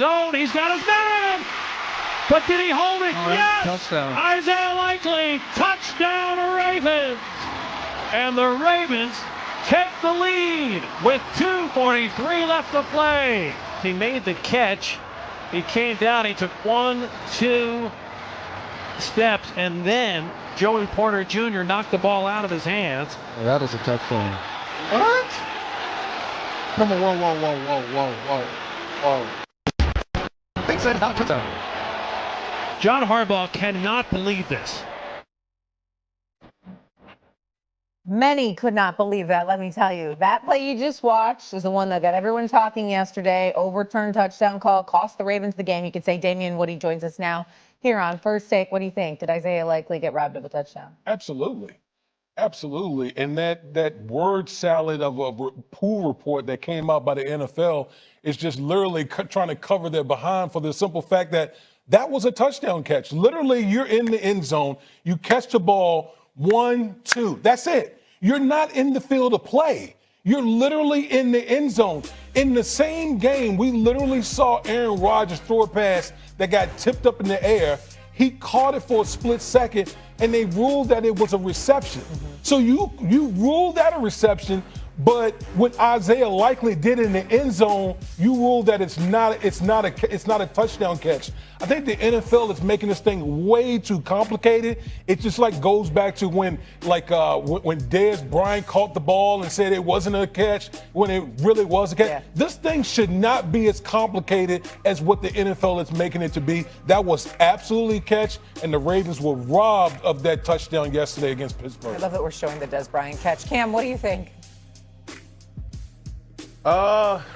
zone. He's got his man. But did he hold it? Yes. Touchdown. Isaiah Likely, touchdown Ravens. And the Ravens take the lead with 2:43 left to play. He made the catch. He came down. He took 1, 2 steps, and then Joey Porter Jr. knocked the ball out of his hands. Oh, that is a touchdown. What? Come on, whoa. They said not touchdown. John Harbaugh cannot believe this. Many could not believe that, let me tell you. That play you just watched is the one that got everyone talking yesterday. Overturned touchdown call, cost the Ravens the game. You could say Damian Woody joins us now. Here on First Take, what do you think? Did Isaiah Likely get robbed of a touchdown? Absolutely. Absolutely. And that word salad of a pool report that came out by the NFL is just literally trying to cover their behind for the simple fact that that was a touchdown catch. Literally, you're in the end zone. You catch the ball, 1, 2. That's it. You're not in the field of play. You're literally in the end zone. In the same game, we literally saw Aaron Rodgers throw a pass that got tipped up in the air. He caught it for a split second, and they ruled that it was a reception. So you ruled that a reception, but what Isaiah Likely did in the end zone, you ruled that it's not a touchdown catch. I think the NFL is making this thing way too complicated. It just like goes back to when Dez Bryant caught the ball and said it wasn't a catch when it really was a catch. Yeah. This thing should not be as complicated as what the NFL is making it to be. That was absolutely a catch, and the Ravens were robbed of that touchdown yesterday against Pittsburgh. I love that we're showing the Dez Bryant catch. Cam, what do you think?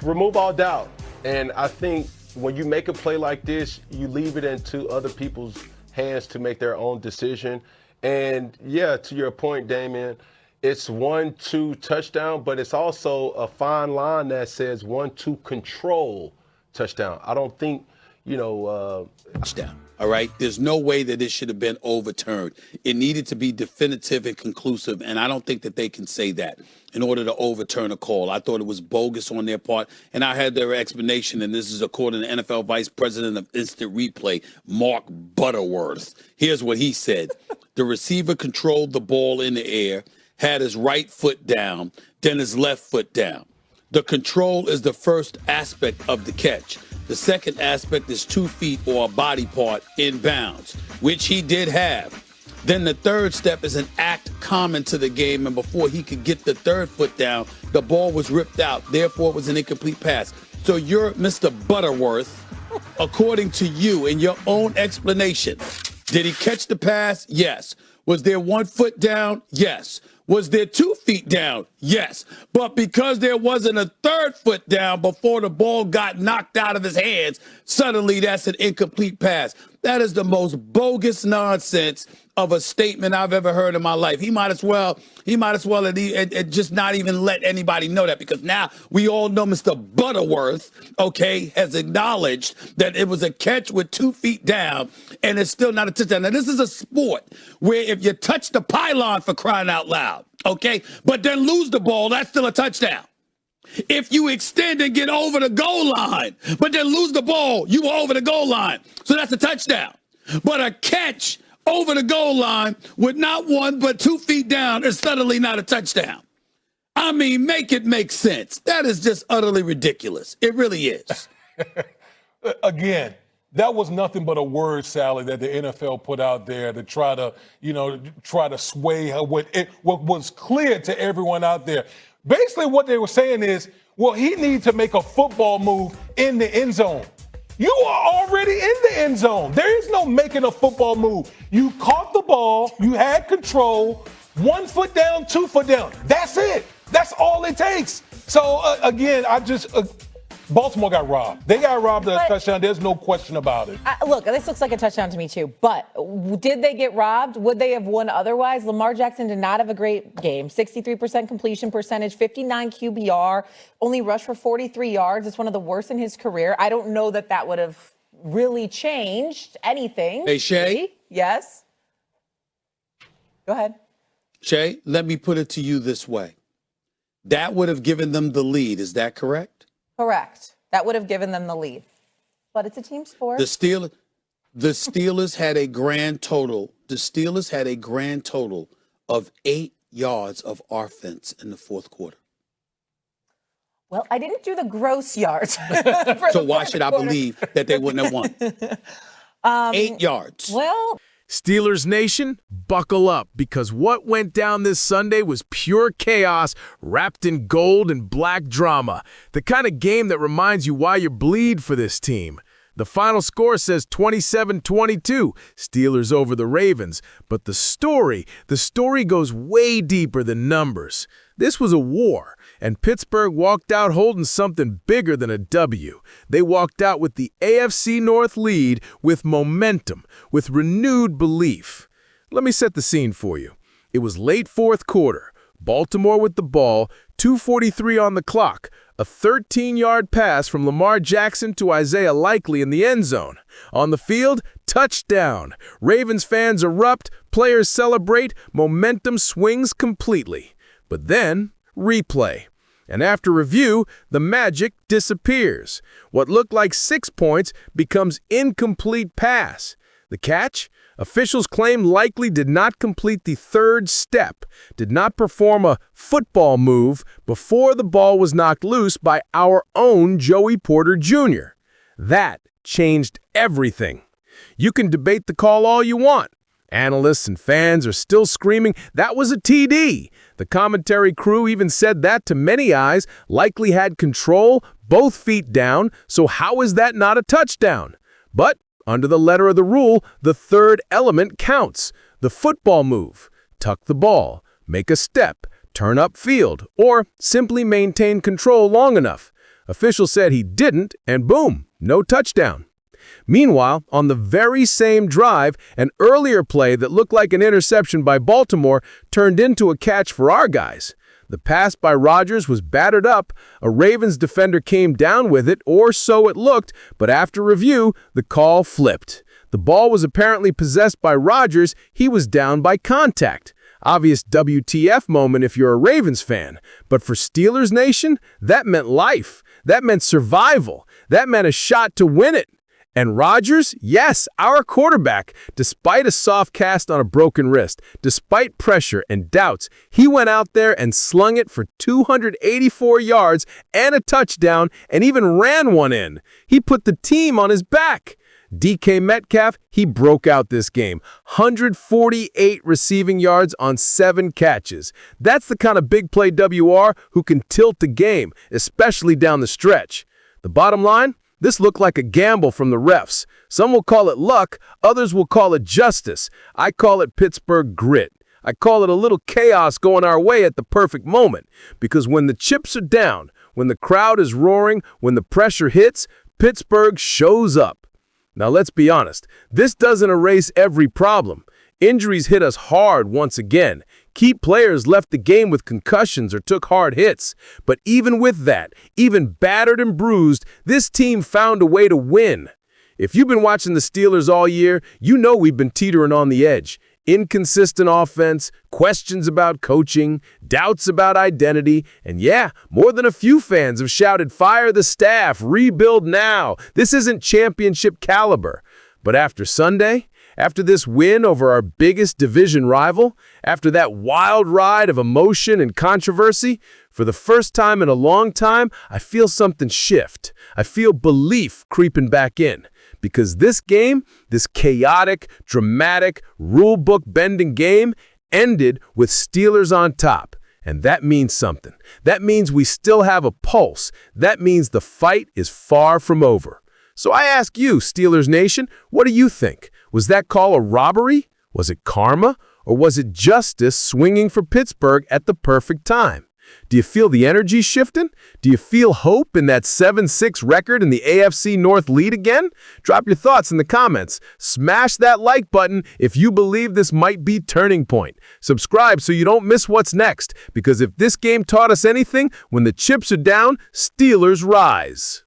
Remove all doubt. And I think when you make a play like this, you leave it into other people's hands to make their own decision. And yeah, to your point, Damien, it's 1-2 touchdown, but it's also a fine line that says 1-2 control touchdown. I don't think, touchdown. All right. There's no way that it should have been overturned. It needed to be definitive and conclusive. And I don't think that they can say that in order to overturn a call. I thought it was bogus on their part. And I had their explanation. And this is according to NFL Vice President of Instant Replay, Mark Butterworth. Here's what he said. The receiver controlled the ball in the air, had his right foot down, then his left foot down. The control is the first aspect of the catch. The second aspect is 2 feet or a body part in bounds, which he did have. Then the third step is an act common to the game, and before he could get the third foot down, the ball was ripped out. Therefore, it was an incomplete pass. So you're Mr. Butterworth, according to you in your own explanation. Did he catch the pass? Yes. Was there 1 foot down? Yes. Was there 2 feet down? Yes. But because there wasn't a third foot down before the ball got knocked out of his hands, suddenly that's an incomplete pass. That is the most bogus nonsense of a statement I've ever heard in my life. He might as well and just not even let anybody know that, because now we all know Mr. Butterworth, okay, has acknowledged that it was a catch with 2 feet down and it's still not a touchdown. Now, this is a sport where if you touch the pylon, for crying out loud, okay, but then lose the ball, that's still a touchdown. If you extend and get over the goal line, but then lose the ball, you were over the goal line. So that's a touchdown. But a catch over the goal line with not 1 but 2 feet down is suddenly not a touchdown. I mean, make it make sense. That is just utterly ridiculous. It really is. Again, that was nothing but a word salad that the NFL put out there to try to sway what was clear to everyone out there. Basically, what they were saying is, well, he needs to make a football move in the end zone. You are already in the end zone. There is no making a football move. You caught the ball. You had control. 1 foot down, 2 foot down. That's it. That's all it takes. So, again, Baltimore got robbed. They got robbed of a touchdown. There's no question about it. Look, this looks like a touchdown to me, too. But did they get robbed? Would they have won otherwise? Lamar Jackson did not have a great game. 63% completion percentage, 59 QBR, only rushed for 43 yards. It's one of the worst in his career. I don't know that would have really changed anything. Hey, Shay? Yes? Go ahead. Shay, let me put it to you this way. That would have given them the lead. Is that correct? Correct. That would have given them the lead. but it's a team sport. The Steelers had a grand total. The Steelers had a grand total of 8 yards of offense in the fourth quarter. Well, I didn't do the gross yards. So why should I believe that they wouldn't have won? 8 yards. Well, Steelers Nation, buckle up, because what went down this Sunday was pure chaos wrapped in gold and black drama. The kind of game that reminds you why you bleed for this team. The final score says 27-22, Steelers over the Ravens. But the story goes way deeper than numbers. This was a war, and Pittsburgh walked out holding something bigger than a W. They walked out with the AFC North lead, with momentum, with renewed belief. Let me set the scene for you. It was late fourth quarter. Baltimore with the ball, 2:43 on the clock. A 13-yard pass from Lamar Jackson to Isaiah Likely in the end zone. On the field, touchdown. Ravens fans erupt, players celebrate, momentum swings completely. But then, replay. And after review, the magic disappears. What looked like 6 points becomes incomplete pass. The catch? Officials claim Likely did not complete the third step, did not perform a football move before the ball was knocked loose by our own Joey Porter Jr. That changed everything. You can debate the call all you want. Analysts and fans are still screaming that was a TD. The commentary crew even said that to many eyes. Likely had control, both feet down, so how is that not a touchdown? But under the letter of the rule, the third element counts. The football move. Tuck the ball, make a step, turn upfield, or simply maintain control long enough. Official said he didn't, and boom, no touchdown. Meanwhile, on the very same drive, an earlier play that looked like an interception by Baltimore turned into a catch for our guys. The pass by Rodgers was battered up. A Ravens defender came down with it, or so it looked, but after review, the call flipped. The ball was apparently possessed by Rodgers. He was down by contact. Obvious WTF moment if you're a Ravens fan. But for Steelers Nation, that meant life. That meant survival. That meant a shot to win it. And Rodgers, yes, our quarterback, despite a soft cast on a broken wrist, despite pressure and doubts, he went out there and slung it for 284 yards and a touchdown and even ran one in. He put the team on his back. DK Metcalf, he broke out this game. 148 receiving yards on 7 catches. That's the kind of big play WR who can tilt the game, especially down the stretch. The bottom line? This looked like a gamble from the refs. Some will call it luck, others will call it justice. I call it Pittsburgh grit. I call it a little chaos going our way at the perfect moment. Because when the chips are down, when the crowd is roaring, when the pressure hits, Pittsburgh shows up. Now let's be honest, this doesn't erase every problem. Injuries hit us hard once again. Key players left the game with concussions or took hard hits. But even with that, even battered and bruised, this team found a way to win. If you've been watching the Steelers all year, you know we've been teetering on the edge. Inconsistent offense, questions about coaching, doubts about identity, and yeah, more than a few fans have shouted, "Fire the staff, rebuild now. This isn't championship caliber." But after Sunday, after this win over our biggest division rival, after that wild ride of emotion and controversy, for the first time in a long time, I feel something shift. I feel belief creeping back in. Because this game, this chaotic, dramatic, rule-book-bending game, ended with Steelers on top. And that means something. That means we still have a pulse. That means the fight is far from over. So I ask you, Steelers Nation, what do you think? Was that call a robbery? Was it karma? Or was it justice swinging for Pittsburgh at the perfect time? Do you feel the energy shifting? Do you feel hope in that 7-6 record in the AFC North lead again? Drop your thoughts in the comments. Smash that like button if you believe this might be turning point. Subscribe so you don't miss what's next, because if this game taught us anything, when the chips are down, Steelers rise.